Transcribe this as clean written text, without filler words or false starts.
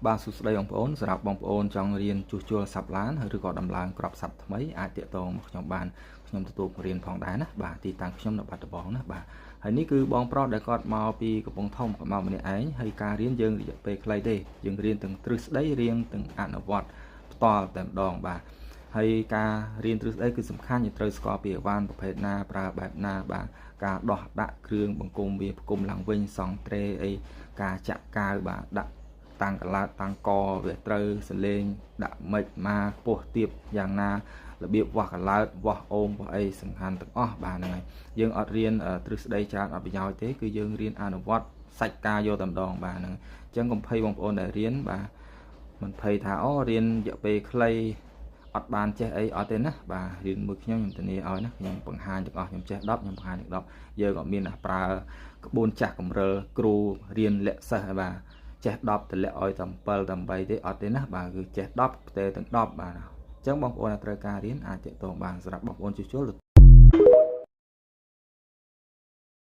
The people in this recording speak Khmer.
បាទសួស្តីបងប្អូនសម្រាប់បងប្អូនចង់រៀនជួសជុលស័ព្ទឡានឬក៏ដំឡើងក្របស័ព្ទថ្មីអាចទាក់ទងមកខ្ញុំបានខ្ញុំទទួលរៀនផងដែរណាបាទទីតាំងខ្ញុំនៅបាត់ដំបងណាបាទហើយនេះគឺបងប្រុសដែលគាត់មកពីកំពង់ធំគាត់មកម្នាក់ឯងហើយការរៀនយើងរយៈពេលខ្លីទេយើងរៀនទាំងទ្រឹស្ដីរៀនទាំងអនុវត្តផ្ទាល់តែម្ដងបាទហើយការរៀនទ្រឹស្ដីគឺសំខាន់យើងត្រូវស្គាល់ពីអវ៉ាន់ប្រភេទណាប្រើបែបណាបាទការដោះដាក់គ្រឿងបង្គុំវាផ្គុំឡើងវិញសង់ត្រេអីការចាក់កាវបាទដាក់តាំងកឡោតតាំងកវាត្រូវសលេងដាក់មិចមកពោះទៀបយ៉ាងណារបៀបវាស់កឡោតវាស់អូមវាស់អីសំខាន់ទាំងអស់បាទហ្នឹងហើយយើងអត់រៀនទ្រឹស្ដីច្រើនអត់ប្រយោជន៍ទេគឺយើងរៀនអនុវត្តសាច់ការយកតែម្ដងបាទហ្នឹងអញ្ចឹងកុំភ័យបងប្អូនដែលរៀនបាទមិនភ័យថាអូរៀនរយៈពេលខ្លីអត់បានចេះអីអត់ទេណាបាទរៀនមួយខ្ញុំធានាឲ្យណាខ្ញុំបង្ហាញទាំងអស់ខ្ញុំចេះ10ខ្ញុំបង្ហាញទាំង10យើងអត់មានប្រើក្បួនចាស់កម្រិលគ្រូរៀនលក្ខសិស្សបាទចេះ10តម្លាក់ឲ្យតែ7តែ8ទេអត់ទេណាបាទគឺចេះ10ផ្ទេរទាំង10បាទអញ្ចឹងបងប្អូនដែលត្រូវការរៀនអាចទាក់ទងបានសម្រាប់បងប្អូនជួសជុល